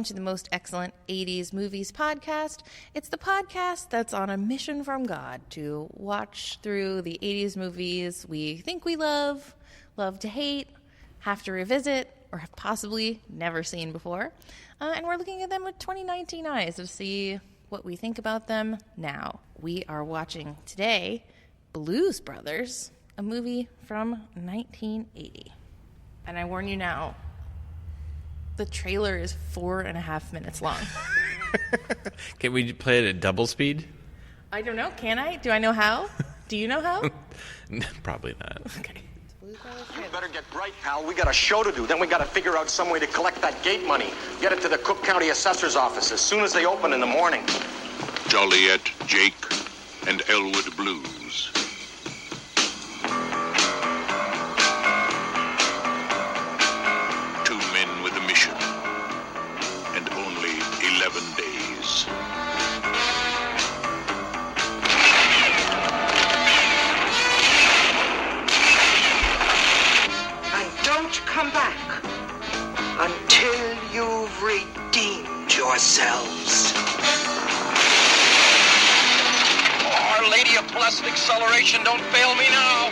welcome to the Most Excellent 80s Movies podcast. It's the podcast that's on a mission from God to watch through the 80s movies we think we love to hate, have to revisit, or have possibly never seen before. And we're looking at them with 2019 eyes to see what we think about them now. We are watching today Blues Brothers, a movie from 1980. And I warn you now, the trailer is 4.5 minutes long. Can we play it at double speed? I don't know. Can I? Do I know how? Do you know how? Probably not. Okay. You better get bright, pal. We got a show to do. Then we got to figure out some way to collect that gate money. Get it to the Cook County Assessor's office as soon as they open in the morning. Joliet, Jake, and Elwood Blues. Two men with a mission, and only 11 days. And don't come back until you've redeemed yourselves. Our Lady of Blessed Acceleration, don't fail me now.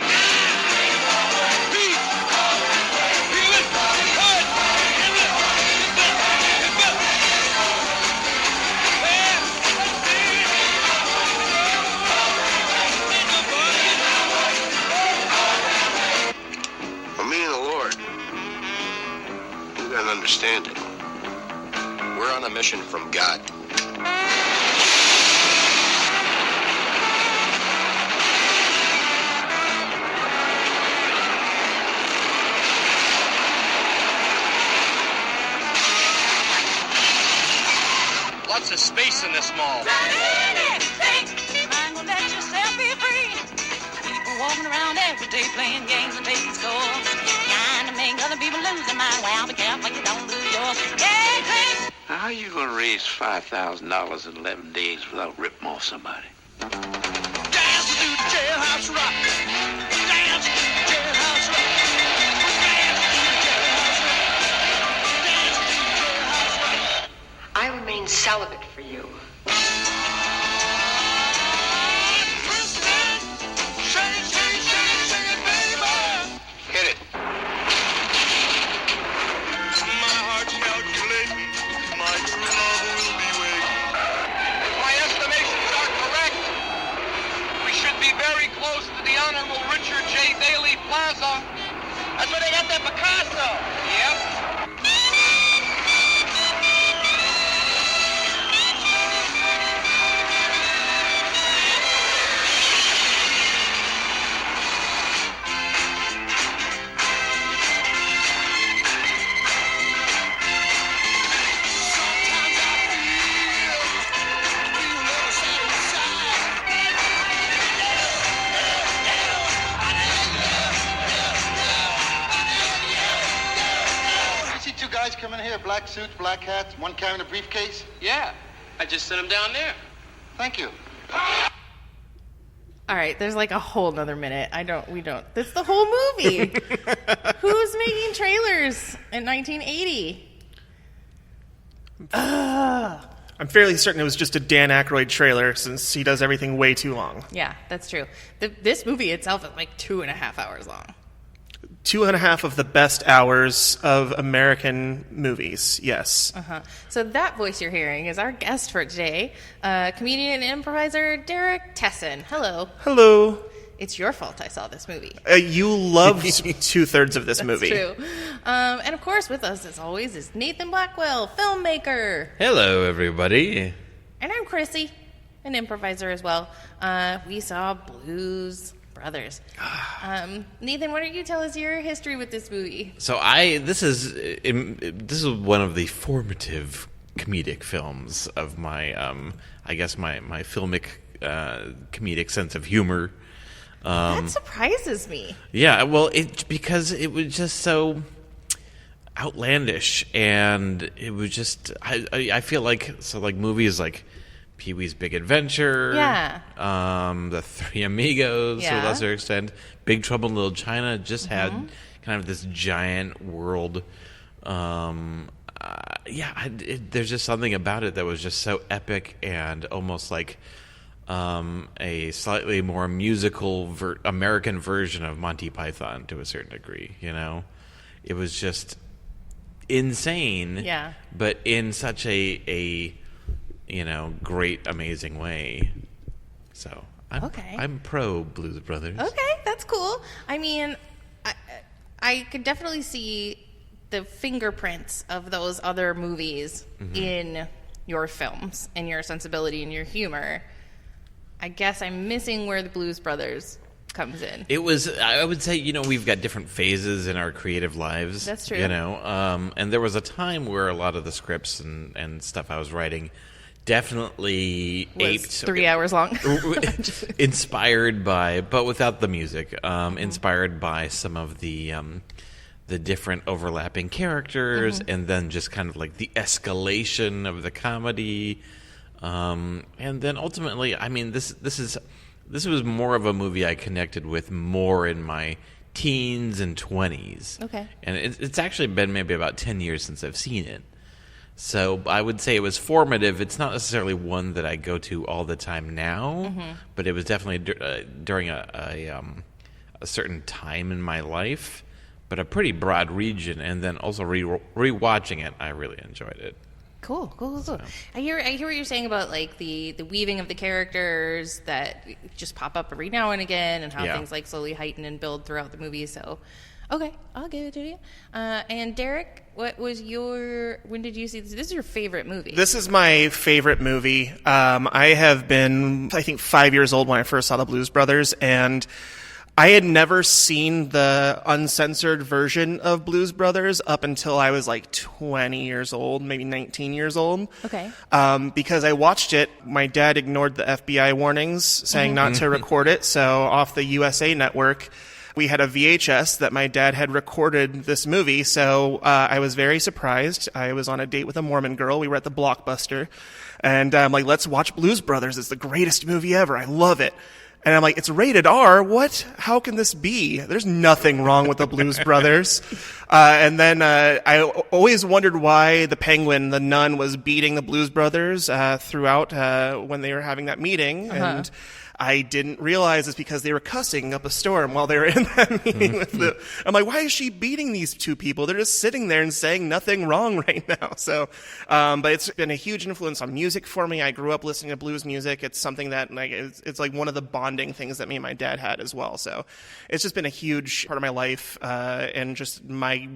For me and the Lord, you gotta understand it. We're on a mission from God. Lots of space in this mall. Mind will let yourself be free. People walking around every day playing games and taking scores. Trying to make other people lose their mind. Well, be careful you don't lose yours. Yeah, clean. Now, how are you going to raise $5,000 in 11 days without ripping off somebody? Dance to the jailhouse rock. Dance to the jailhouse rock. Dance to the jailhouse rock. Dance to the jailhouse rock. I remain celibate for you. Hit it. My heart's calculating. My true love will be waiting. If my estimations are correct, we should be very close to the Honorable Richard J. Daley Plaza. That's where they got that Picasso. Yep. You see two guys come in here, black suits, black hats, one carrying a briefcase? Yeah. I just sent him down there. Thank you. All right, there's like a whole nother minute. We don't. That's the whole movie. Who's making trailers in 1980? I'm fairly certain it was just a Dan Aykroyd trailer since he does everything way too long. Yeah, that's true. This movie itself is like 2.5 hours long. 2.5 of the best hours of American movies, yes. So that voice you're hearing is our guest for today, comedian and improviser Derrick Tesson. Hello. Hello. It's your fault I saw this movie. You loved 2/3 of this movie. That's true. And of course, with us as always is Nathan Blackwell, filmmaker. Hello, everybody. And I'm Krissy, an improviser as well. We saw Blues Brothers. Nathan, why don't you tell us your history with this movie? So this is one of the formative comedic films of my I guess my filmic comedic sense of humor. That surprises me. Yeah, well, because it was just so outlandish, and it was just I feel like movies like Pee-wee's Big Adventure, Yeah. The Three Amigos to a Yeah. lesser extent, Big Trouble in Little China just had kind of this giant world there's just something about it that was just so epic and almost like a slightly more musical American version of Monty Python to a certain degree. It was just insane, but in such a great, amazing way. So I'm pro Blues Brothers. Okay, that's cool. I mean, I could definitely see the fingerprints of those other movies in your films and your sensibility and your humor. I guess I'm missing where the Blues Brothers comes in. I would say, we've got different phases in our creative lives. That's true. And there was a time where a lot of the scripts and stuff I was writing definitely aped 3 hours long. Inspired by, but without the music, inspired by some of the different overlapping characters, and then just kind of like the escalation of the comedy, and then ultimately, I mean, this was more of a movie I connected with more in my teens and 20s. Okay, and it's actually been maybe about 10 years since I've seen it. So I would say it was formative. It's not necessarily one that I go to all the time now, but it was definitely during a certain time in my life, but a pretty broad region. And then also rewatching it, I really enjoyed it. Cool. So. I hear what you're saying about like the weaving of the characters that just pop up every now and again, and how things like slowly heighten and build throughout the movie. So. Okay, I'll give it to you. And Derek, when did you see this? This is your favorite movie. This is my favorite movie. I have been, I think, 5 years old when I first saw the Blues Brothers, and I had never seen the uncensored version of Blues Brothers up until I was like 20 years old, maybe 19 years old. Okay. Because I watched it, my dad ignored the FBI warnings saying not to record it, so off the USA Network, we had a VHS that my dad had recorded this movie, so I was very surprised. I was on a date with a Mormon girl. We were at the Blockbuster, and I'm like, let's watch Blues Brothers. It's the greatest movie ever. I love it. And I'm like, it's rated R. What? How can this be? There's nothing wrong with the Blues Brothers. And then I always wondered why the Penguin, the nun, was beating the Blues Brothers throughout when they were having that meeting. And I didn't realize it's because they were cussing up a storm while they were in that meeting with the. I'm like, why is she beating these two people? They're just sitting there and saying nothing wrong right now. So, but it's been a huge influence on music for me. I grew up listening to blues music. It's something that like it's like one of the bonding things that me and my dad had as well. So, it's just been a huge part of my life and just my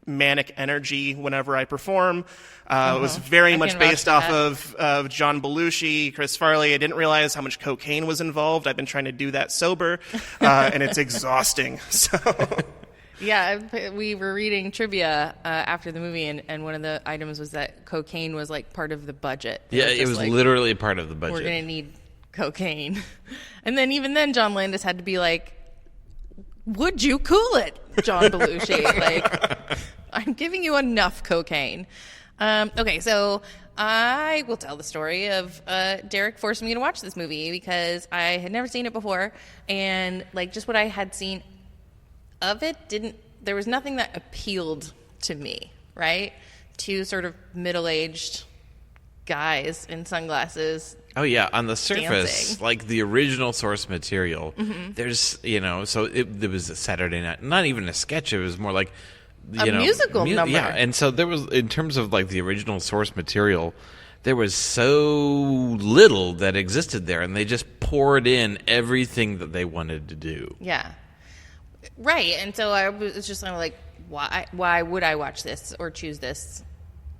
manic energy whenever I perform. It was very much based off of John Belushi, Chris Farley. I didn't realize how much cocaine was involved. I've been trying to do that sober, and it's exhausting. So, yeah, we were reading trivia after the movie, and one of the items was that cocaine was like part of the budget. It was like, literally part of the budget. We're going to need cocaine. And then even then, John Landis had to be like, would you cool it, John Belushi? Like, I'm giving you enough cocaine. Okay, so I will tell the story of Derek forcing me to watch this movie because I had never seen it before, and like just what I had seen of it there was nothing that appealed to me, right? Two sort of middle-aged guys in sunglasses. Oh yeah, on the surface, dancing. Like the original source material, there's, so there was a Saturday night, not even a sketch, it was more like a musical number. Yeah, and so there was, in terms of like the original source material, there was so little that existed there, and they just poured in everything that they wanted to do. Yeah. Right, and so I was just kind of like, why would I watch this or choose this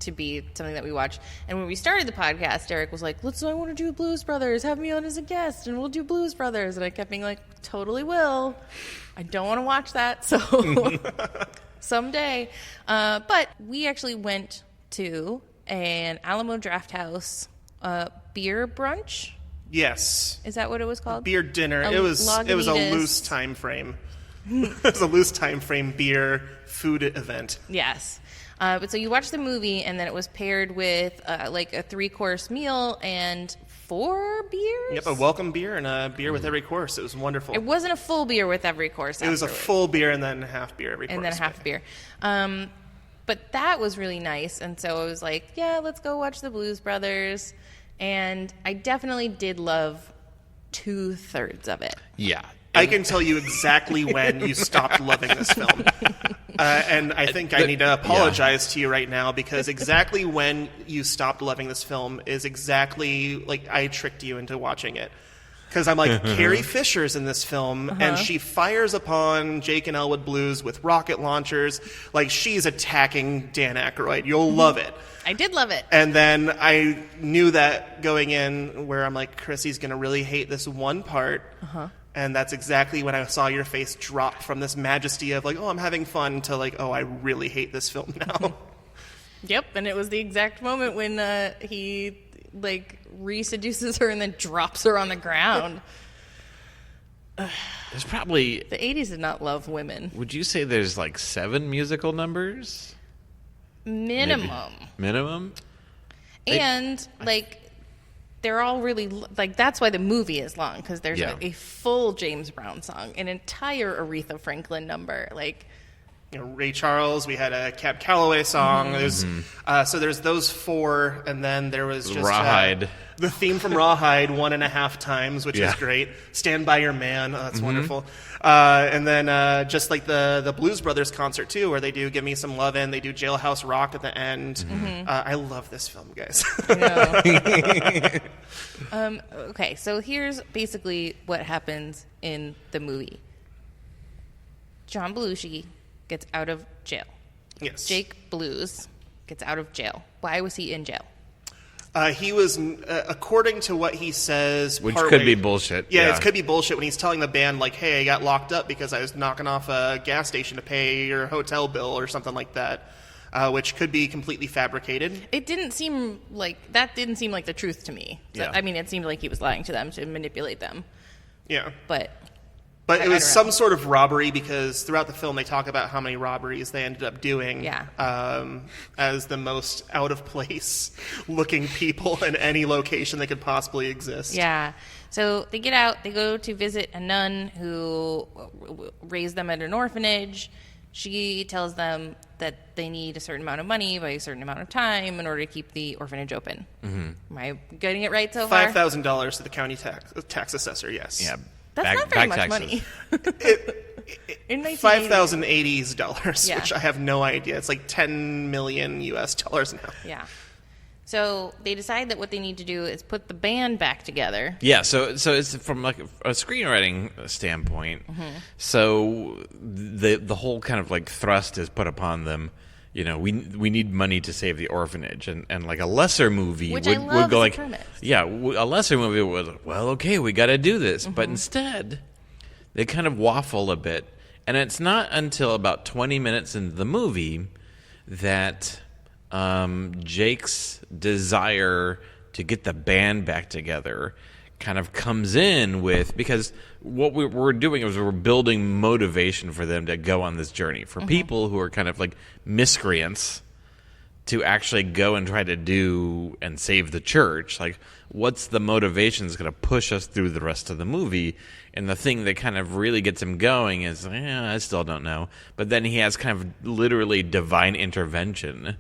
to be something that we watch? And when we started the podcast, Derek was like, I want to do Blues Brothers, have me on as a guest, and we'll do Blues Brothers. And I kept being like, totally will. I don't want to watch that, so someday. But we actually went to an Alamo Drafthouse beer brunch. Yes. Is that what it was called? Beer dinner. It was a loose time frame. It was a loose time frame beer food event. Yes. But so you watched the movie, and then it was paired with like a 3-course meal and 4 beers? Yep, a welcome beer and a beer with every course. It was wonderful. It wasn't a full beer with every course. It was a full beer and then half beer every course. And then half beer. But that was really nice. And so I was like, yeah, let's go watch the Blues Brothers. And I definitely did love 2/3 of it. Yeah. I can tell you exactly when you stopped loving this film. And I think I need to apologize to you right now, because exactly when you stopped loving this film is exactly like I tricked you into watching it. Because I'm like, Carrie Fisher's in this film, and she fires upon Jake and Elwood Blues with rocket launchers. Like, she's attacking Dan Aykroyd. You'll love it. I did love it. And then I knew that going in, where I'm like, Krissy's going to really hate this one part. And that's exactly when I saw your face drop from this majesty of like, oh, I'm having fun, to like, oh, I really hate this film now. Yep, and it was the exact moment when he like re-seduces her and then drops her on the ground. There's probably... The 80s did not love women. Would you say there's like 7 musical numbers? Minimum. Maybe. Minimum? And like... They're all really, like, that's why the movie is long, because there's a full James Brown song, an entire Aretha Franklin number. Like, you know, Ray Charles, we had a Cab Calloway song. There's so there's those 4, and then there was just Rawhide. The theme from Rawhide 1.5 times, which is great. Stand By Your Man, oh, that's wonderful. And then just like the Blues Brothers concert too, where they do Give Me Some Lovin', they do Jailhouse Rock at the end. I love this film, guys. I know. Okay, so here's basically what happens in the movie. John Belushi gets out of jail. Yes. Jake Blues gets out of jail. Why was he in jail? He was, according to what he says... Which could be bullshit. Yeah, it could be bullshit when he's telling the band, like, hey, I got locked up because I was knocking off a gas station to pay your hotel bill or something like that, which could be completely fabricated. It didn't seem like... That didn't seem like the truth to me. So, I mean, it seemed like he was lying to them to manipulate them. Yeah. But it was some sort of robbery, because throughout the film they talk about how many robberies they ended up doing as the most out-of-place looking people in any location that could possibly exist. Yeah. So they get out, they go to visit a nun who raised them at an orphanage. She tells them that they need a certain amount of money by a certain amount of time in order to keep the orphanage open. Am I getting it right so far? $5,000 to the county tax assessor, yes. Yeah. That's not very much taxes. money. In 5,080 dollars, Yeah. which I have no idea. It's like $10 million US dollars now. Yeah. So they decide that what they need to do is put the band back together. Yeah, so it's from like a screenwriting standpoint. So the whole kind of like thrust is put upon them. You know, we need money to save the orphanage, and like a lesser movie would go like, a lesser movie would, well, okay, we got to do this, but instead they kind of waffle a bit, and it's not until about 20 minutes into the movie that Jake's desire to get the band back together kind of comes in with, because what we're doing is we're building motivation for them to go on this journey, for people who are kind of like miscreants to actually go and try to do and save the church. Like, what's the motivation that's going to push us through the rest of the movie? And the thing that kind of really gets him going is, I still don't know. But then he has kind of literally divine intervention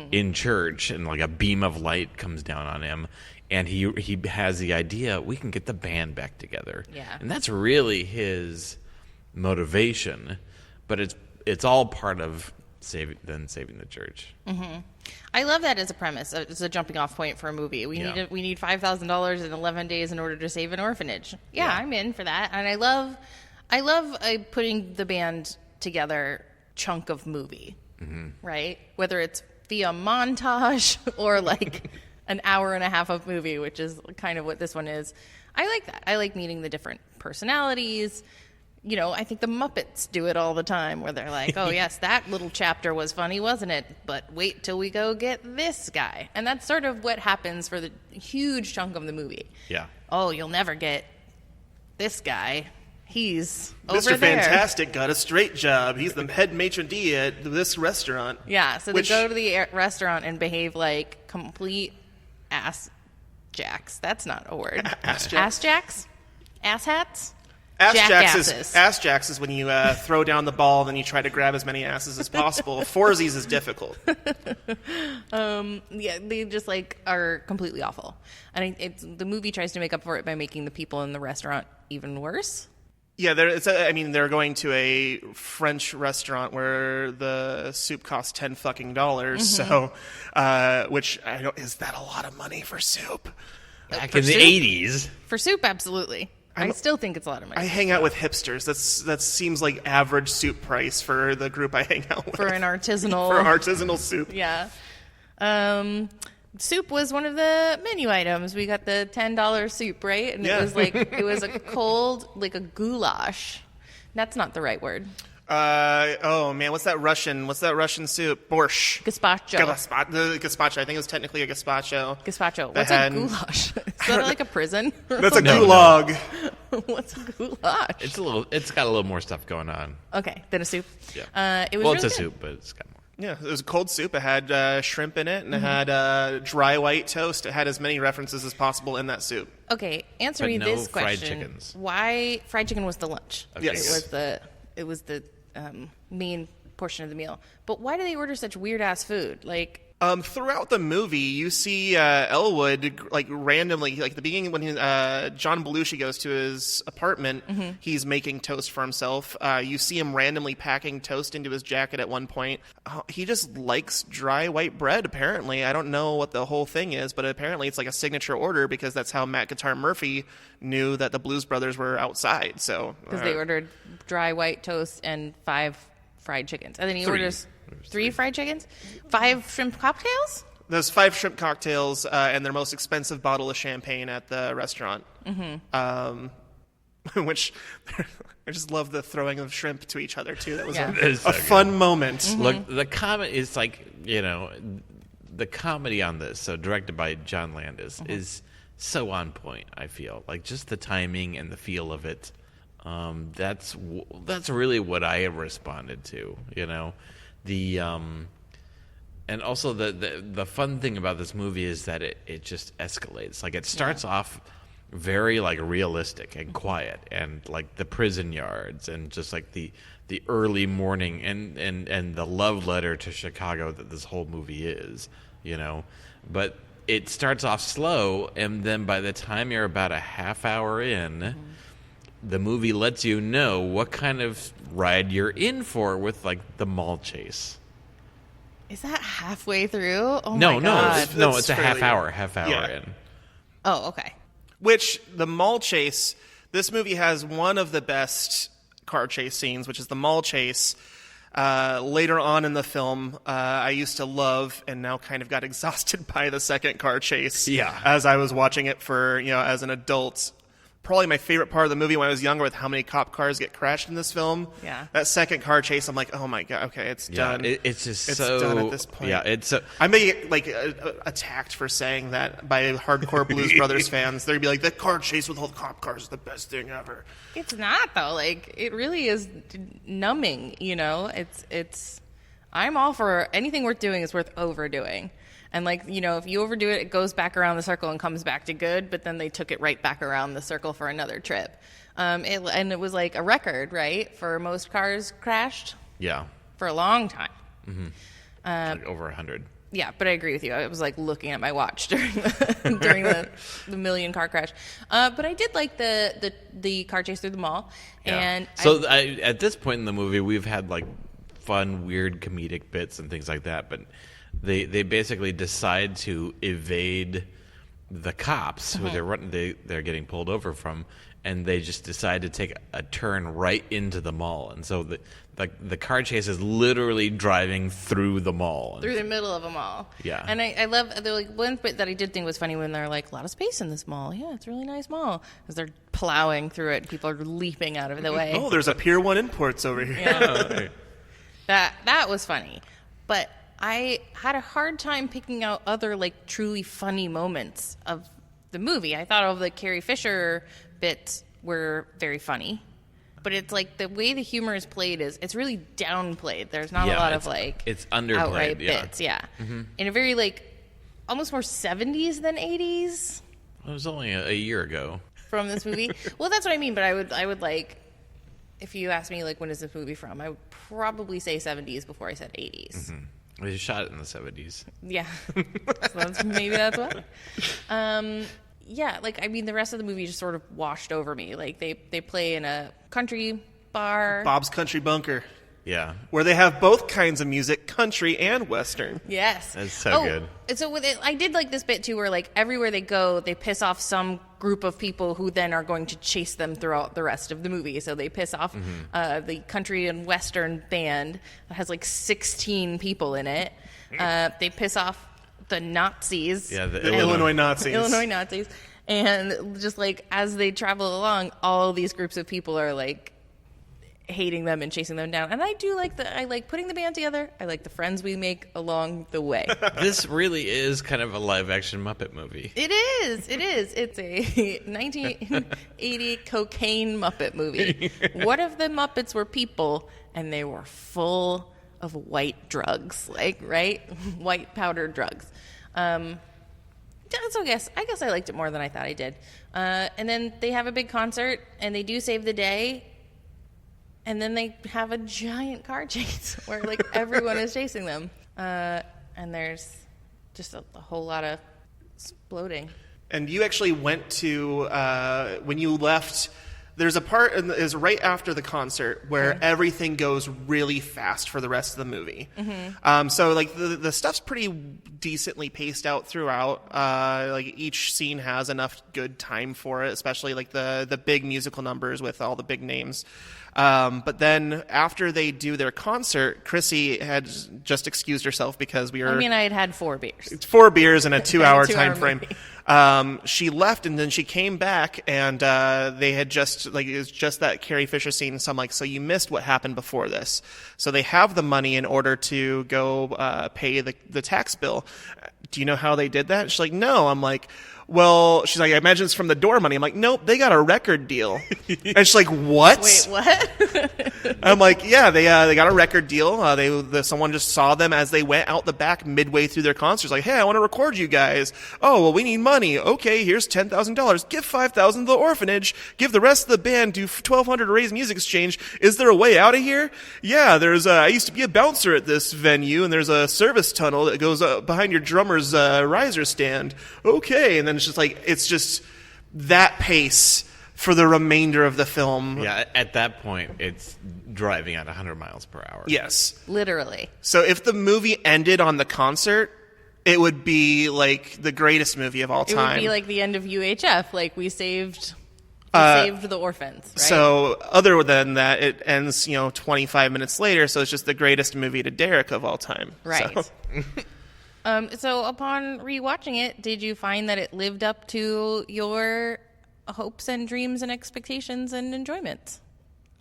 in church, and like a beam of light comes down on him. And he has the idea, we can get the band back together. Yeah. And that's really his motivation. But it's all part of saving the church. I love that as a premise. It's a jumping off point for a movie. We need $5,000 in 11 days in order to save an orphanage. Yeah, I'm in for that. And I love putting the band together chunk of movie, right? Whether it's via montage or like an hour and a half of movie, which is kind of what this one is. I like that. I like meeting the different personalities. You know, I think the Muppets do it all the time, where they're like, oh, yes, that little chapter was funny, wasn't it? But wait till we go get this guy. And that's sort of what happens for the huge chunk of the movie. Yeah. Oh, you'll never get this guy. He's over Mr. there. Fantastic got a straight job. He's the head maitre d' at this restaurant. Yeah, so they go to the restaurant and behave like complete ass jacks. That's not a word. Ass jacks? Ass jacks? Ass hats? jackasses. Ass jacks is when you throw down the ball, then you try to grab as many asses as possible. Foursies is difficult. Yeah, they just like are completely awful, and the movie tries to make up for it by making the people in the restaurant even worse. Yeah, they're going to a French restaurant where the soup costs $10 So, which is that a lot of money for soup? Back in the 80s. For soup, absolutely. I still think it's a lot of money. I hang out with hipsters. That seems like average soup price for the group I hang out with. For an artisanal... For artisanal soup. Yeah. Soup was one of the menu items. We got the $10 soup, right? And it was a cold, like a goulash. That's not the right word. Oh man, what's that Russian soup? Borscht. Gazpacho. Gazpacho. I think it was technically a gazpacho. Gazpacho. What's a goulash? Is that like a prison? That's a gulag. What's a goulash? It's got a little more stuff going on. Okay, than a soup. Yeah. It was really it's a good. soup, but it's got more. Yeah, it was a cold soup. It had shrimp in it, and it had dry white toast. It had as many references as possible in that soup. Okay, answer But me no this fried question: chickens. Why fried chicken was the lunch? Okay. Yes. It was the main portion of the meal. But why do they order such weird ass food? Like. Throughout the movie, you see Elwood like randomly, like the beginning when John Belushi goes to his apartment, he's making toast for himself. You see him randomly packing toast into his jacket at one point. He just likes dry white bread, apparently. I don't know what the whole thing is, but apparently it's like a signature order because that's how Matt Guitar Murphy knew that the Blues Brothers were outside. So because they ordered dry white toast and 5 fried chickens. And then he orders 3 fried chickens, 5 shrimp cocktails. There's 5 shrimp cocktails and their most expensive bottle of champagne at the restaurant. Which I just love the throwing of shrimp to each other too. That was a fun moment. Look, the comedy is like, the comedy on this, so directed by John Landis, is so on point. I feel like just the timing and the feel of it. That's really what I have responded to. The and also the fun thing about this movie is that it just escalates. Like it starts off very like realistic and quiet and like the prison yards and just like the early morning and the love letter to Chicago that this whole movie is, but it starts off slow, and then by the time you're about a half hour in, the movie lets you know what kind of ride you're in for with like the mall chase. Is that halfway through? Oh no, my God. no, it's a half hour in. Oh, okay. Which the mall chase, this movie has one of the best car chase scenes, which is the mall chase. Later on in the film, I used to love and now kind of got exhausted by the second car chase. Yeah. As I was watching it for, as an adult. Probably my favorite part of the movie when I was younger with how many cop cars get crashed in this film. Yeah. That second car chase, I'm like, oh my God, okay, it's done. It's so done at this point. Yeah, it's so... I may get attacked for saying that by hardcore Blues Brothers fans. They'd be like, the car chase with all the cop cars is the best thing ever. It's not though. Like it really is numbing. It's. I'm all for anything worth doing is worth overdoing. And, if you overdo it, it goes back around the circle and comes back to good, but then they took it right back around the circle for another trip. It was like a record, right, for most cars crashed? Yeah. For a long time. Mm-hmm. Like over 100. Yeah, but I agree with you. I was, looking at my watch during the million car crash. But I did like the car chase through the mall. Yeah. And at this point in the movie, we've had, fun, weird comedic bits and things like that, but... They basically decide to evade the cops who they're getting pulled over from, and they just decide to take a turn right into the mall. And so the car chase is literally driving through the mall. Through the middle of a mall. Yeah. And I love, one bit that I did think was funny when they're like, a lot of space in this mall. Yeah, it's a really nice mall. As they're plowing through it, and people are leaping out of the way. Oh, there's a Pier 1 Imports over here. Yeah. That was funny. But... I had a hard time picking out other truly funny moments of the movie. I thought all of the Carrie Fisher bits were very funny, but it's the way the humor is played it's really downplayed. There's not a lot of it's underplayed, outright bits, in a very almost more 70s than 80s. It was only a year ago. from this movie. Well, that's what I mean. But I would like, if you ask me like when is this movie from, I would probably say 70s before I said 80s. Mm-hmm. They shot it in the 70s. Yeah, so maybe that's why. Yeah, like I mean, the rest of the movie just sort of washed over me. Like they play in a country bar, Bob's Country Bunker. Yeah. Where they have both kinds of music, country and Western. Yes. That's so good. And so with it, I did like this bit too, where like everywhere they go, they piss off some group of people who then are going to chase them throughout the rest of the movie. So they piss off the country and Western band that has like 16 people in it. They piss off the Nazis. Yeah, the Illinois Nazis. Illinois Nazis. And just like as they travel along, all these groups of people are like hating them and chasing them down. And I do like I like putting the band together. I like the friends we make along the way. This really is kind of a live action Muppet movie. It is. It's a 1980 cocaine Muppet movie. What if the Muppets were people and they were full of white drugs, like, right? White powdered drugs. So I guess I liked it more than I thought I did. And then they have a big concert and they do save the day. And then they have a giant car chase where like everyone is chasing them. And there's just a whole lot of exploding. And you actually went to, when you left, there's a part is right after the concert where everything goes really fast for the rest of the movie. So like the stuff's pretty decently paced out throughout. Like each scene has enough good time for it, especially like the big musical numbers with all the big names. But then after they do their concert, Krissy had just excused herself because we were... I mean, I had 4 beers. 4 beers in a 2-hour time hour frame. She left and then she came back and they had just, like, it was just that Carrie Fisher scene. So I'm like, so you missed what happened before this. So they have the money in order to go pay the tax bill. Do you know how they did that? She's like, no. I'm like... Well, she's like, I imagine it's from the door money. I'm like, nope, they got a record deal. And she's like, what? Wait, what? I'm like, yeah, they got a record deal. Someone just saw them as they went out the back midway through their concert. Like, hey, I want to record you guys. Oh, well, we need money. Okay, here's $10,000. Give $5,000 to the orphanage. Give the rest of the band. Do $1,200 to raise music exchange. Is there a way out of here? Yeah, I used to be a bouncer at this venue, and there's a service tunnel that goes behind your drummer's riser stand. Okay, and then it's just that pace for the remainder of the film. Yeah, at that point, it's driving at 100 miles per hour. Yes. Literally. So if the movie ended on the concert, it would be like the greatest movie of all time. It would be like the end of UHF, like we saved the orphans, right? So other than that, it ends, 25 minutes later, so it's just the greatest movie to Derrick of all time. Right. So. So upon rewatching it, did you find that it lived up to your hopes and dreams and expectations and enjoyment?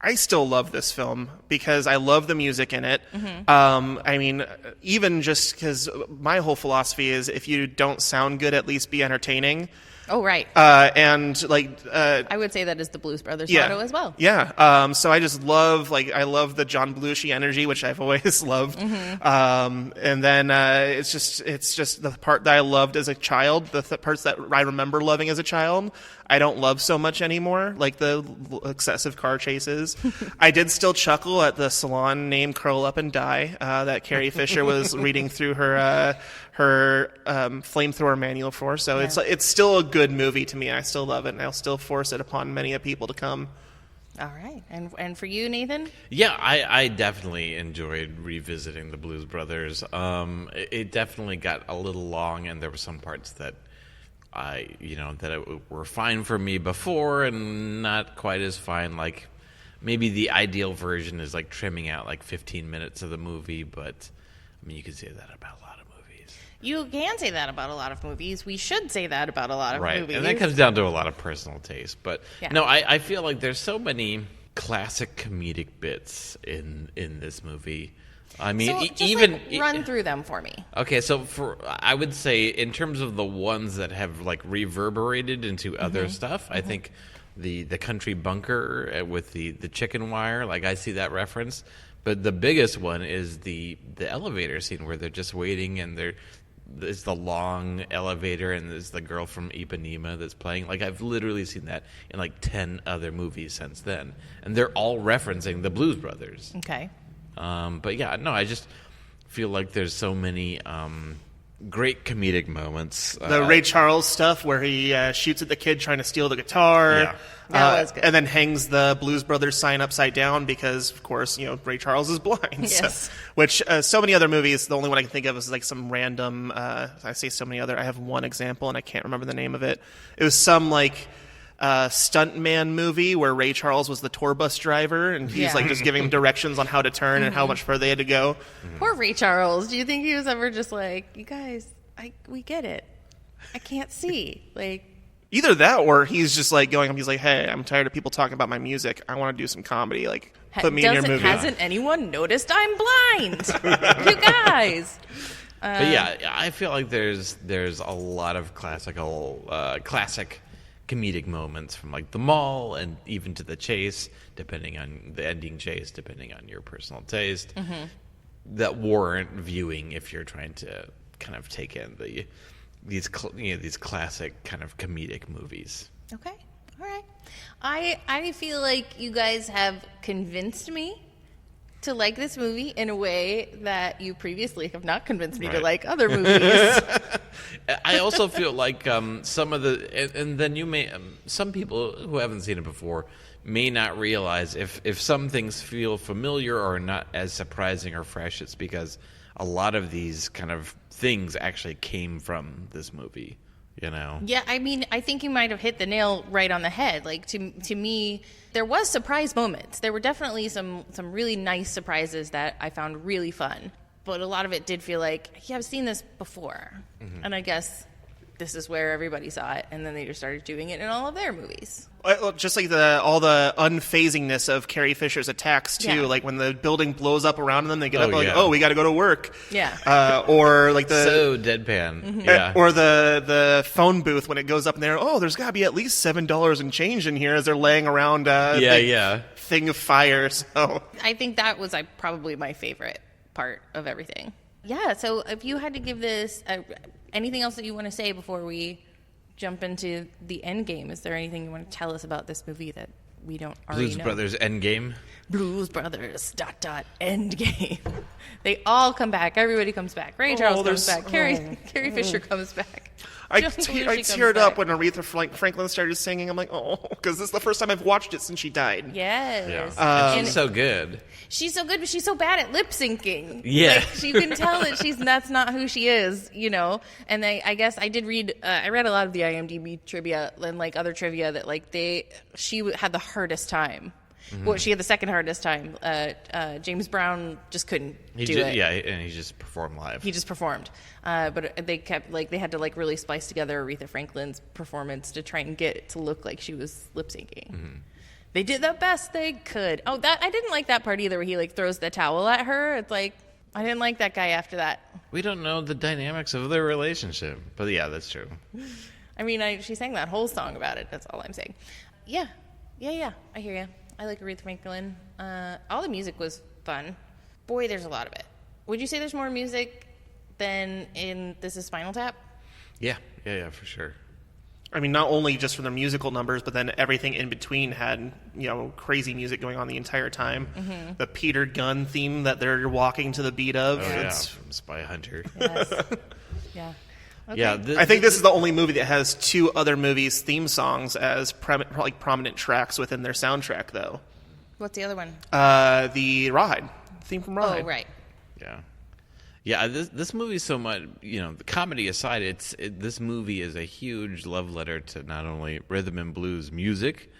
I still love this film because I love the music in it. I mean, even just because my whole philosophy is if you don't sound good, at least be entertaining. Oh, right. I would say that is the Blues Brothers motto as well. Yeah. So I just love, I love the John Belushi energy, which I've always loved. And then it's just the part that I loved as a child, the parts that I remember loving as a child, I don't love so much anymore, like the excessive car chases. I did still chuckle at the salon name Curl Up and Die that Carrie Fisher was reading through her flamethrower manual for. So it's still a good movie to me. I still love it, and I'll still force it upon many people to come. All right. And for you, Nathan? Yeah, I definitely enjoyed revisiting the Blues Brothers. It definitely got a little long, and there were some parts that were fine for me before and not quite as fine. Like maybe the ideal version is like trimming out like 15 minutes of the movie, but I mean, you can say that about a lot of movies. You can say that about a lot of movies. We should say that about a lot of movies. Right, and that comes down to a lot of personal taste. But yeah. No, I feel like there's so many classic comedic bits in this movie. I mean, so just run through them for me. Okay, so I would say in terms of the ones that have like reverberated into other stuff, I think the country bunker with the chicken wire, like I see that reference. But the biggest one is the elevator scene where they're just waiting and it's the long elevator, and there's the girl from Ipanema that's playing. Like, I've literally seen that in like 10 other movies since then, and they're all referencing the Blues Brothers. Okay. But yeah, no, I just feel like there's so many great comedic moments. The Ray Charles stuff where he shoots at the kid trying to steal the guitar. Yeah. That was good. And then hangs the Blues Brothers sign upside down because, of course, Ray Charles is blind. Yes. Which so many other movies, the only one I can think of is like some random, I say so many other, I have one example and I can't remember the name of it. It was some like stuntman movie where Ray Charles was the tour bus driver and he's like just giving him directions on how to turn and how much further they had to go. Poor Ray Charles. Do you think he was ever just like, you guys, we get it. I can't see. Like, either that or he's just like going, he's like, hey, I'm tired of people talking about my music. I want to do some comedy. Like, put me in your movie. Hasn't anyone noticed I'm blind? You guys. But yeah, I feel like there's a lot of classic comedic moments from like the mall and even to the chase, depending on the ending chase, depending on your personal taste, that warrant viewing if you're trying to kind of take in these classic kind of comedic movies. Okay. All right. I feel like you guys have convinced me to like this movie in a way that you previously have not convinced me to like other movies. I also feel like some of the, and then you may, some people who haven't seen it before may not realize if some things feel familiar or not as surprising or fresh, it's because a lot of these kind of things actually came from this movie, Yeah, I mean, I think you might have hit the nail right on the head. Like, to me, there was surprise moments. There were definitely some really nice surprises that I found really fun. But a lot of it did feel like, yeah, I've seen this before. And I guess this is where everybody saw it, and then they just started doing it in all of their movies. Well, just like all the unphasingness of Carrie Fisher's attacks too, Yeah. like when the building blows up around them, they get up like, yeah. "Oh, we got to go to work." Yeah. Or like the So deadpan. Yeah. or the phone booth when it goes up in there. Oh, there's got to be at least $7 and change in here as they're laying around a big thing of fire. So I think that was probably my favorite part of everything. Yeah, so if you had to give this anything else that you want to say before we jump into the end game, is there anything you want to tell us about this movie that we don't already Blues know? Brothers Endgame. Blues Brothers ... End game. They all come back. Everybody comes back. Ray Charles comes back. Carrie Fisher comes back. I John Belushi comes teared up back. when Aretha Franklin started singing. I'm like, oh, because this is the first time I've watched it since she died. Yes. And And she's so good. she's so good, but she's so bad at lip syncing. Yeah. Like, you can tell that that's not who she is, And I guess I did read. I read a lot of the IMDb trivia and like other trivia that like she had the hardest time. Well, she had the second hardest time. James Brown just couldn't do it. Yeah, and he just performed live. He just performed, but they kept they had to really splice together Aretha Franklin's performance to try and get it to look like she was lip syncing. They did the best they could. Oh, I didn't like that part either, where he throws the towel at her. It's like, I didn't like that guy after that. We don't know the dynamics of their relationship, but yeah, that's true. I mean, she sang that whole song about it. That's all I'm saying. Yeah, I hear you. I like Aretha Franklin. All the music was fun. Boy, there's a lot of it. Would you say there's more music than in This Is Spinal Tap? Yeah, for sure. I mean, not only just from the musical numbers, but then everything in between had, crazy music going on the entire time. The Peter Gunn theme that they're walking to the beat of. Oh, yeah, from Spy Hunter. Yes. Yeah. Okay. Yeah, I think this is the only movie that has two other movies' theme songs as prominent tracks within their soundtrack, though. What's the other one? The Rawhide. Theme from Rawhide. Oh, right. Yeah, this movie is so much, the comedy aside, this movie is a huge love letter to not only rhythm and blues music,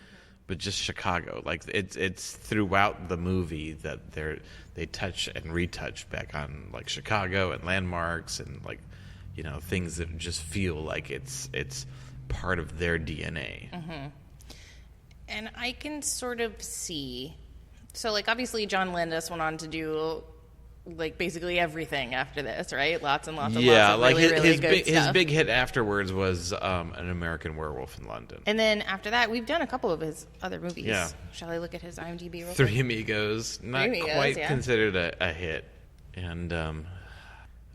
but just Chicago. Like it's throughout the movie that they touch and retouch back on like Chicago and landmarks and like things that just feel like it's part of their DNA. And I can sort of see. So like obviously John Landis went on to do like basically everything after this, right? Lots and lots and lots of like really, really good his stuff. big hit afterwards was An American Werewolf in London. And then after that, we've done a couple of his other movies. Yeah. Shall I look at his IMDb real quick? Three Amigos, not Amigos, quite yeah. considered a hit. And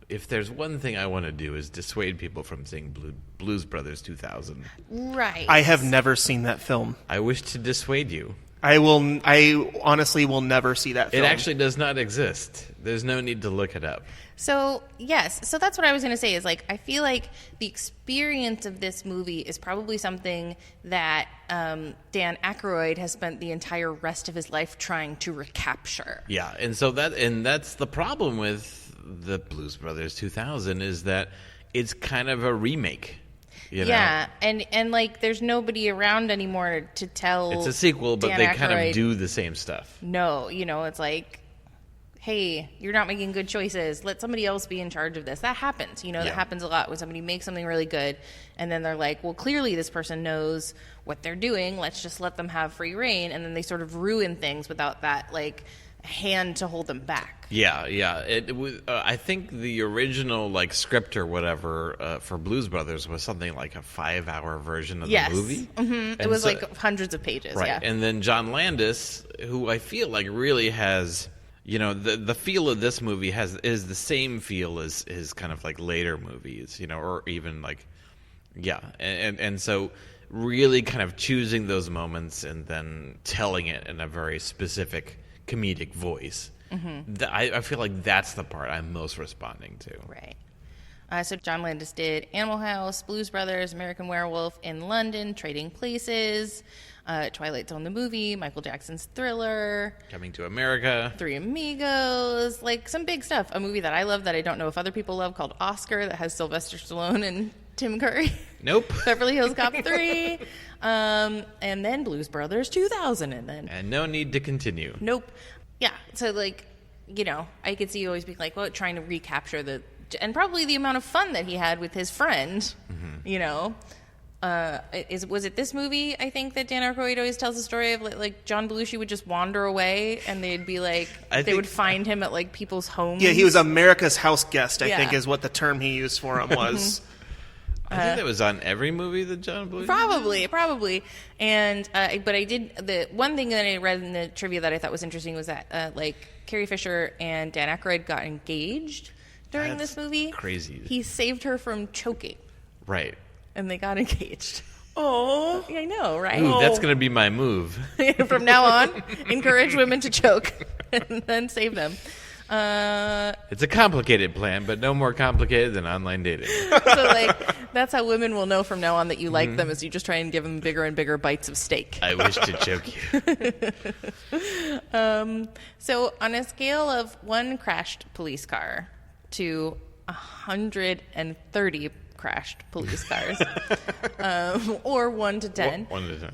if there's one thing I want to do is dissuade people from seeing Blues Brothers 2000. Right. I have never seen that film. I wish to dissuade you. I honestly will never see that film. It actually does not exist. There's no need to look it up. So, yes. So that's what I was going to say is, like, I feel like the experience of this movie is probably something that Dan Aykroyd has spent the entire rest of his life trying to recapture. Yeah, and so that's the problem with the Blues Brothers 2000 is that it's kind of a remake. You know? Yeah, and like, there's nobody around anymore to tell. It's a sequel, but Dan they Aykroyd, kind of do the same stuff. No, it's like, hey, you're not making good choices. Let somebody else be in charge of this. That happens. That happens a lot when somebody makes something really good, and then they're like, well, clearly this person knows what they're doing. Let's just let them have free reign, and then they sort of ruin things without that, like, hand to hold them back. Yeah. It was. I think the original script or whatever for Blues Brothers was something like a 5-hour version of the movie. Mm-hmm. It was hundreds of pages. Right, yeah. And then John Landis, who I feel like really has, the feel of this movie is the same feel as his kind of like later movies, or even and so really kind of choosing those moments and then telling it in a very specific comedic voice. Mm-hmm. I feel like that's the part I'm most responding to. Right. So John Landis did Animal House, Blues Brothers, American Werewolf in London, Trading Places, Twilight Zone the movie, Michael Jackson's Thriller, Coming to America, Three Amigos, some big stuff. A movie that I love that I don't know if other people love called Oscar that has Sylvester Stallone and Tim Curry. Nope. Beverly Hills Cop 3. And then Blues Brothers 2000. And no need to continue. Nope. Yeah. So, I could see you always being like, well, trying to recapture and probably the amount of fun that he had with his friend, mm-hmm. Was it this movie, I think, that Dan Aykroyd always tells the story of, John Belushi would just wander away, and they'd be would find him at, people's homes? Yeah, he was America's house guest, I think, is what the term he used for him was. I think that was on every movie that John Belushi Probably. And, but I did, the one thing that I read in the trivia that I thought was interesting was that, Carrie Fisher and Dan Aykroyd got engaged during this movie. Crazy. He saved her from choking. Right. And they got engaged. Oh, I know, right? Ooh, that's going to be my move. From now on, encourage women to choke and then save them. It's a complicated plan, but no more complicated than online dating. So, that's how women will know from now on that you like them, is you just try and give them bigger and bigger bites of steak. I wish to choke you. So, on a scale of one crashed police car to 130 crashed police cars, or 1 to 10. 1 to 10.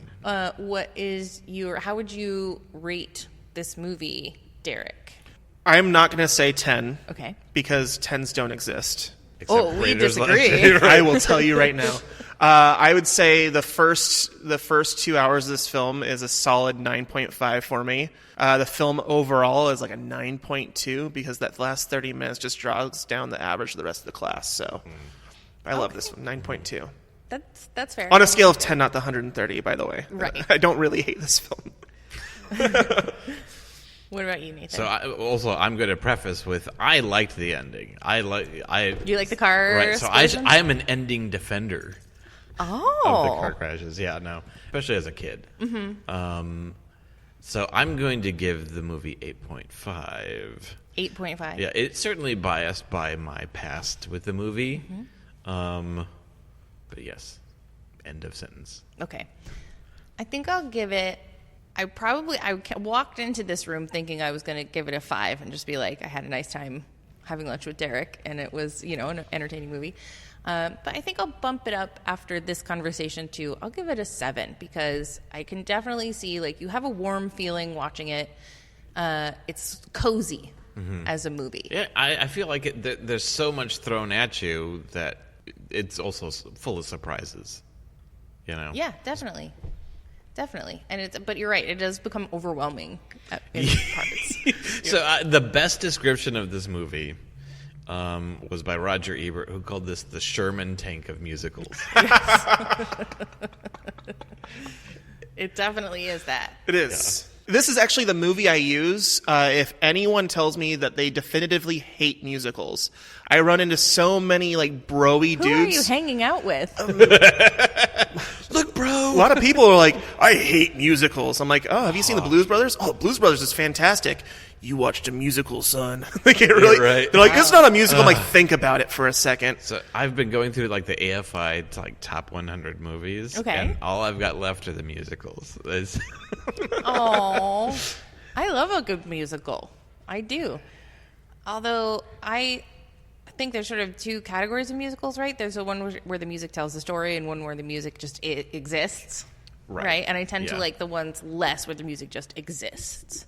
How would you rate this movie, Derek? I'm not going to say 10. Okay. Because 10s don't exist. Except we Raiders disagree. I will tell you right now. I would say the first 2 hours of this film is a solid 9.5 for me. The film overall is like a 9.2 because that last 30 minutes just drags down the average of the rest of the class. So I love this one, 9.2. That's fair. On a scale of 10, not the 130, by the way. Right. I don't really hate this film. What about you, Nathan? So I'm going to preface with I liked the ending. Do you like the car? Right. So I'm an ending defender. Oh. Of the car crashes. Yeah. No. Especially as a kid. Mm-hmm. So I'm going to give the movie 8.5. 8.5. Yeah. It's certainly biased by my past with the movie. Mm-hmm. But yes. End of sentence. Okay. I think I'll give it. I walked into this room thinking I was going to give it a 5 and just be like, I had a nice time having lunch with Derek, and it was, an entertaining movie. But I think I'll bump it up after this conversation to, I'll give it a 7, because I can definitely see, you have a warm feeling watching it. It's cozy as a movie. Yeah, I feel like there's so much thrown at you that it's also full of surprises, Yeah, definitely. Definitely. But you're right, it does become overwhelming in parts. So the best description of this movie was by Roger Ebert, who called this the Sherman tank of musicals. It definitely is that. It is. This is actually the movie I use if anyone tells me that they definitively hate musicals. I run into so many like bro-y dudes. Who are you hanging out with? Look, bro. A lot of people are like, I hate musicals. I'm like, oh, have you seen the Blues Brothers? Oh, Blues Brothers is fantastic. You watched a musical, son. Like, it really, right. They're like, it's not a musical. I'm like, think about it for a second. So I've been going through like the AFI like top 100 movies. Okay. And all I've got left are the musicals. Oh, I love a good musical. I do. Although I think there's sort of two categories of musicals, right? There's the one where the music tells the story and one where the music just exists. Right. And I tend to like the ones less where the music just exists.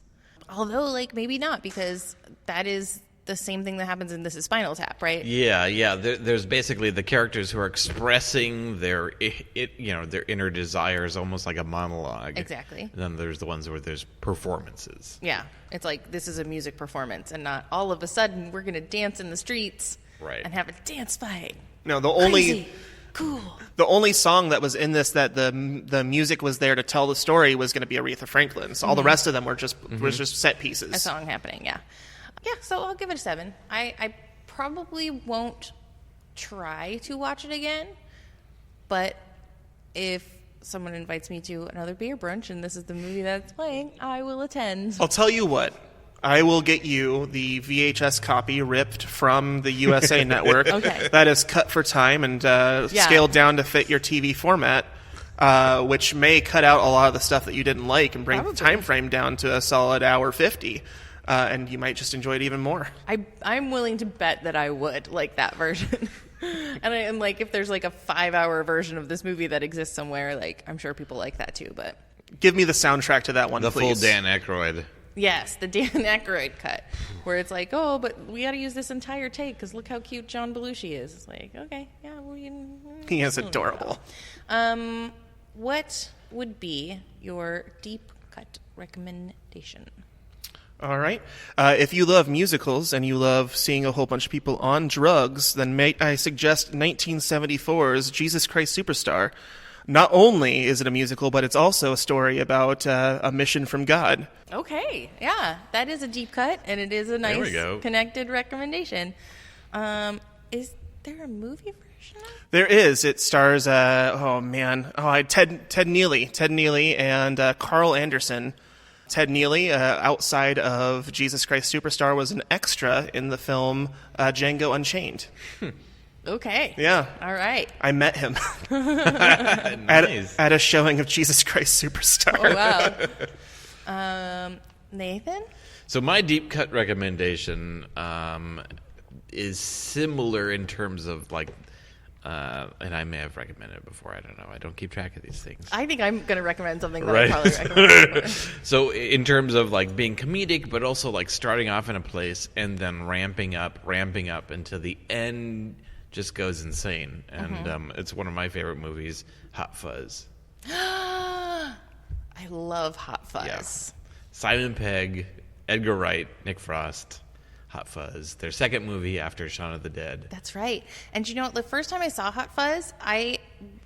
Although, like, maybe not, because that is the same thing that happens in This Is Spinal Tap, right? Yeah. There's basically the characters who are expressing their inner desires, almost like a monologue. Exactly. And then there's the ones where there's performances. Yeah. It's like, this is a music performance, and not all of a sudden we're going to dance in the streets and have a dance fight. No, Crazy. Cool. The only song that was in this that the music was there to tell the story was going to be Aretha Franklin's. All the rest of them were just set pieces. A song happening, yeah. Yeah, so I'll give it a 7. I probably won't try to watch it again, but if someone invites me to another beer brunch and this is the movie that's playing, I will attend. I'll tell you what. I will get you the VHS copy ripped from the USA Network. Okay. That is cut for time and scaled down to fit your TV format, which may cut out a lot of the stuff that you didn't like and bring the time frame down to a solid hour 50. And you might just enjoy it even more. I'm willing to bet that I would like that version. And like, if there's like a 5-hour version of this movie that exists somewhere, like, I'm sure people like that too. But give me the soundtrack to that one, please. The full Dan Aykroyd. Yes, the Dan Aykroyd cut, where it's like, oh, but we got to use this entire take because look how cute John Belushi is. It's like, okay, yeah, he is adorable. What would be your deep cut recommendation? All right. If you love musicals and you love seeing a whole bunch of people on drugs, then may I suggest 1974's Jesus Christ Superstar. Not only is it a musical, but it's also a story about a mission from God. Okay, yeah, that is a deep cut, and it is a nice connected recommendation. Is there a movie version of it? There is. It stars, Ted Neely and Carl Anderson. Ted Neely, outside of Jesus Christ Superstar, was an extra in the film Django Unchained. Okay. Yeah. All right. I met him Nice. at a showing of Jesus Christ Superstar. Oh, wow. Nathan? So my deep cut recommendation is similar in terms of like, and I may have recommended it before. I don't know. I don't keep track of these things. I think I'm going to recommend something that I probably recommended before. So in terms of like being comedic, but also like starting off in a place and then ramping up until the end just goes insane. And it's one of my favorite movies, Hot Fuzz. I love Hot Fuzz. Yeah. Simon Pegg, Edgar Wright, Nick Frost, Hot Fuzz. Their second movie after Shaun of the Dead. That's right. And you know, the first time I saw Hot Fuzz, I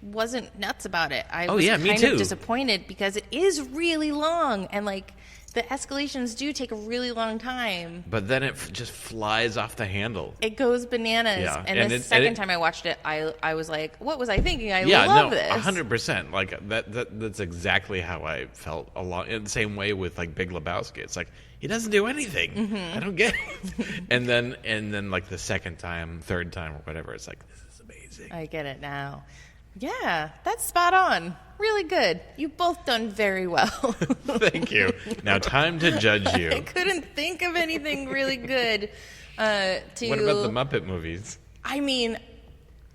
wasn't nuts about it. I was me kind too. of disappointed because it is really long, and like the escalations do take a really long time. But then it just flies off the handle. It goes bananas. Yeah. And the second time I watched it, I was like, what was I thinking? I love this. 100%. Like that's exactly how I felt in the same way with like Big Lebowski. It's like he doesn't do anything. I don't get it. and then like the second time, third time or whatever, it's like, this is amazing. I get it now. Yeah, that's spot on. Really good. You've both done very well. Thank you. Now time to judge you. I couldn't think of anything really good. What about the Muppet movies? I mean,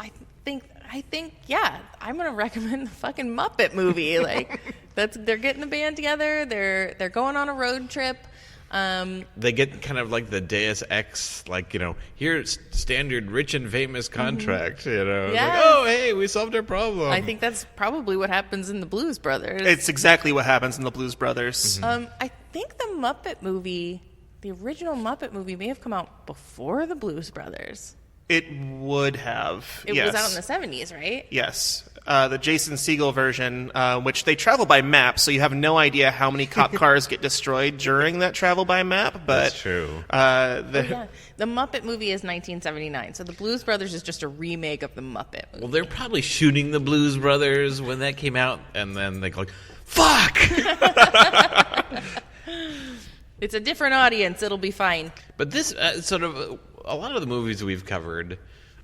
I think, yeah, I'm gonna recommend the fucking Muppet movie. Like, they're getting a band together. They're going on a road trip. They get kind of like the Deus Ex, like, here's standard rich and famous contract, Yeah. Like, oh, hey, we solved our problem. I think that's probably what happens in the Blues Brothers. It's exactly what happens in the Blues Brothers. I think the Muppet movie, the original Muppet movie, may have come out before the Blues Brothers. It would have. It yes. was out in the 70s, right? Yes. the Jason Segel version, which they travel by map, so you have no idea how many cop cars get destroyed during that travel by map. But That's true. The Muppet movie is 1979, so the Blues Brothers is just a remake of the Muppet movie. Well, they're probably shooting the Blues Brothers when that came out, and then they go like, fuck! It's a different audience. It'll be fine. But this sort of, a lot of the movies we've covered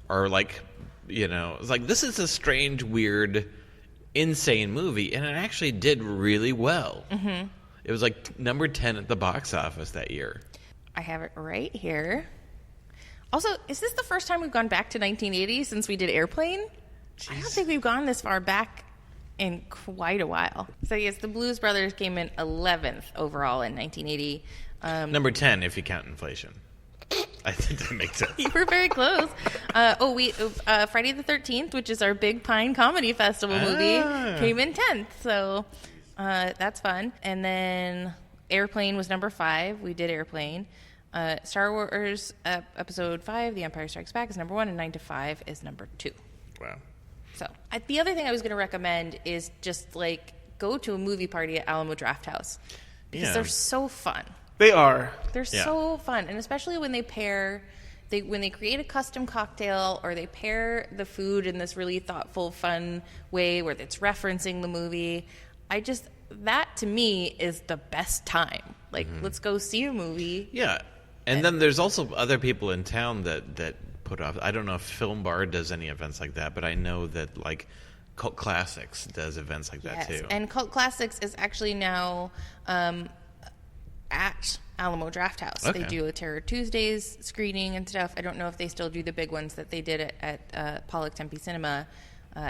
are like, it's like, this is a strange, weird, insane movie, and it actually did really well. Mm-hmm. It was like number 10 at the box office that year. I have it right here. Also, is this the first time we've gone back to 1980 since we did Airplane? Jeez. I don't think we've gone this far back in quite a while. So yes, the Blues Brothers came in 11th overall in 1980. Number 10 if you count inflation. I think that makes sense. You were very close. Friday the 13th, which is our Big Pine Comedy Festival movie, came in 10th. So that's fun. And then Airplane was number 5. We did Airplane. Star Wars Episode 5, The Empire Strikes Back, is number 1, and 9 to 5 is number 2. Wow. So the other thing I was going to recommend is just like go to a movie party at Alamo Drafthouse because they're so fun. They are. They're so fun, and especially when they when they create a custom cocktail or they pair the food in this really thoughtful, fun way where it's referencing the movie. That to me is the best time. Like, let's go see a movie. Yeah, and then there's also other people in town that put off. I don't know if Film Bar does any events like that, but I know that like Cult Classics does events like that too. And Cult Classics is actually now at Alamo Drafthouse. Okay. They do a Terror Tuesdays screening and stuff. I don't know if they still do the big ones that they did at Pollock Tempe Cinema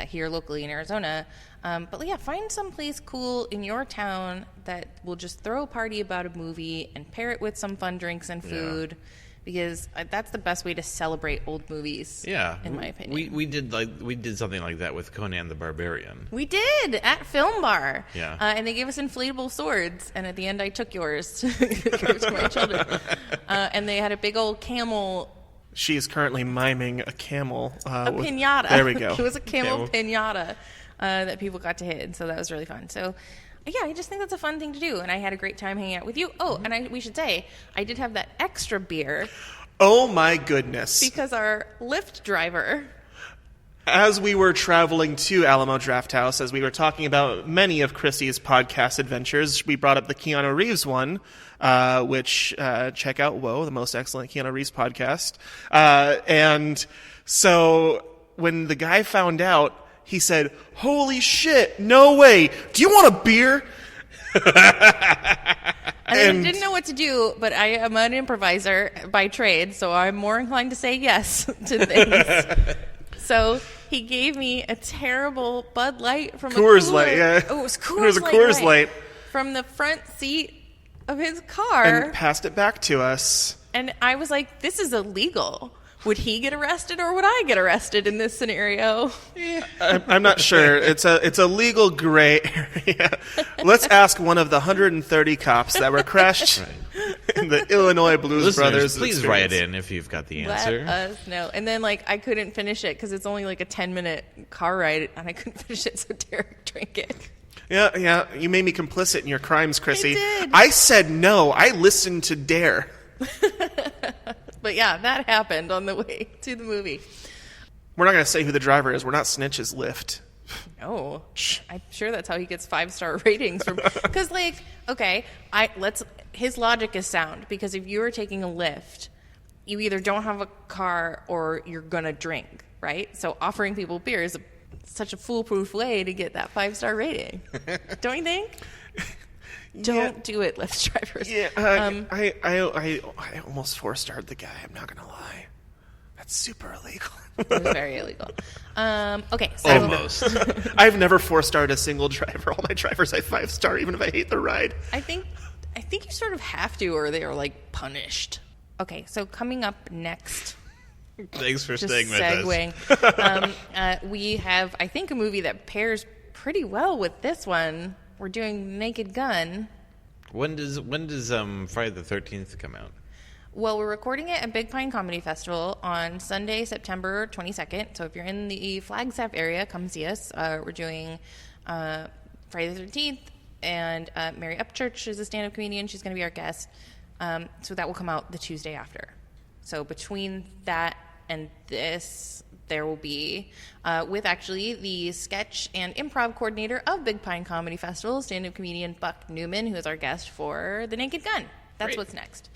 here locally in Arizona. But yeah, find someplace cool in your town that will just throw a party about a movie and pair it with some fun drinks and food. Because that's the best way to celebrate old movies. Yeah, in my opinion. We did something like that with Conan the Barbarian. We did at Film Bar. Yeah, and they gave us inflatable swords, and at the end I took yours to give to my children. And they had a big old camel. She is currently miming a camel. A pinata. There we go. It was a camel pinata that people got to hit, and so that was really fun. So. Yeah, I just think that's a fun thing to do, and I had a great time hanging out with you. Oh, and we should say, I did have that extra beer. Oh, my goodness. Because our Lyft driver... As we were traveling to Alamo Drafthouse, as we were talking about many of Krissy's podcast adventures, we brought up the Keanu Reeves one, which, check out Whoa, the most excellent Keanu Reeves podcast. And so when the guy found out, he said, "Holy shit, no way. Do you want a beer?" And I didn't know what to do, but I am an improviser by trade, so I'm more inclined to say yes to things. So he gave me a terrible Bud Light from Coors Light, yeah. Oh, it was Coors Light. It was a Coors Light. From the front seat of his car. And passed it back to us. And I was like, this is illegal. Would he get arrested or would I get arrested in this scenario? I'm not sure. It's a legal gray area. Let's ask one of the 130 cops that were crashed in the Illinois Blues Listeners, Brothers. Please experience. write in if you've got the answer. Let us know. And then I couldn't finish it because it's only a 10-minute car ride, and I couldn't finish it, so Derrick drank it. Yeah. You made me complicit in your crimes, Krissy. I did. I said no. I listened to Dare. But yeah, that happened on the way to the movie. We're not going to say who the driver is. We're not snitches. Lyft. No, I'm sure that's how he gets 5-star ratings. Because, his logic is sound. Because if you are taking a Lyft, you either don't have a car or you're gonna drink, right? So offering people beer is such a foolproof way to get that 5-star rating. Don't you think? Don't do it, Lyft drivers. Yeah, I almost 4-starred the guy. I'm not gonna lie. That's super illegal. It was very illegal. Okay, so almost. I've never 4-starred a single driver. All my drivers I 5-star, even if I hate the ride. I think you sort of have to, or they are punished. Okay, so coming up next. Thanks for just staying with us. We have, I think, a movie that pairs pretty well with this one. We're doing Naked Gun. When does Friday the 13th come out? Well, we're recording it at Big Pine Comedy Festival on Sunday, September 22nd. So if you're in the Flagstaff area, come see us. We're doing Friday the 13th, and Mary Upchurch is a stand-up comedian. She's going to be our guest. So that will come out the Tuesday after. So between that and this, there will be, with actually the sketch and improv coordinator of Big Pine Comedy Festival, stand-up comedian Buck Newman, who is our guest for The Naked Gun. That's Great. What's next.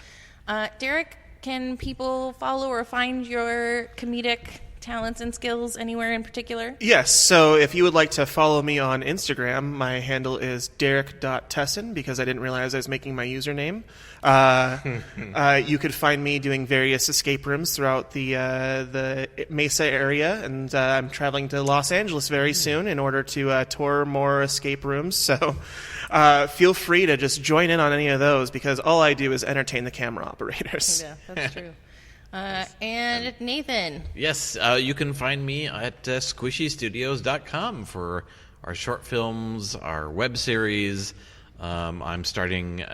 Derrick, can people follow or find your comedic talents and skills anywhere in particular? Yes, so if you would like to follow me on Instagram, my handle is derrick.tesson, because I didn't realize I was making my username. You could find me doing various escape rooms throughout the Mesa area, and I'm traveling to Los Angeles very soon in order to tour more escape rooms, so feel free to just join in on any of those, because all I do is entertain the camera operators. Yeah, that's true. And Nathan. Yes, you can find me at squishystudios.com for our short films, our web series. I'm starting back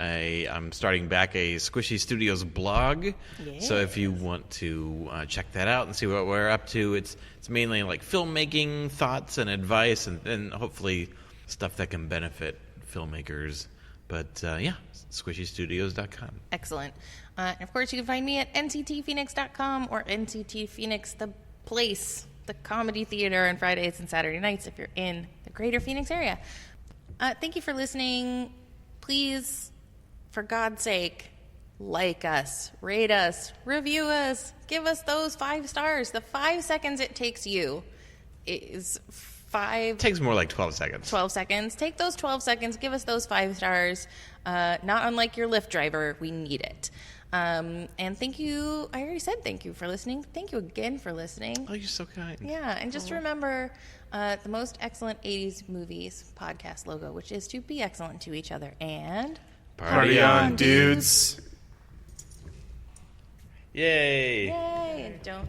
a Squishy Studios blog. Yeah. So if you want to check that out and see what we're up to, it's mainly like filmmaking thoughts and advice, and hopefully stuff that can benefit filmmakers. But yeah, squishystudios.com. Excellent. And of course, you can find me at nctphoenix.com or NCT Phoenix, the place, the comedy theater on Fridays and Saturday nights if you're in the greater Phoenix area. Thank you for listening. Please, for God's sake, like us, rate us, review us, give us those 5 stars. The 5 seconds it takes you is It takes more like 12 seconds. 12 seconds. Take those 12 seconds. Give us those 5 stars. Not unlike your Lyft driver. We need it. And thank you. I already said thank you for listening. Thank you again for listening. Oh, you're so kind. Yeah. And just remember the most excellent 80s movies podcast logo, which is to be excellent to each other. And Party on, dudes. Yay. Yay. And don't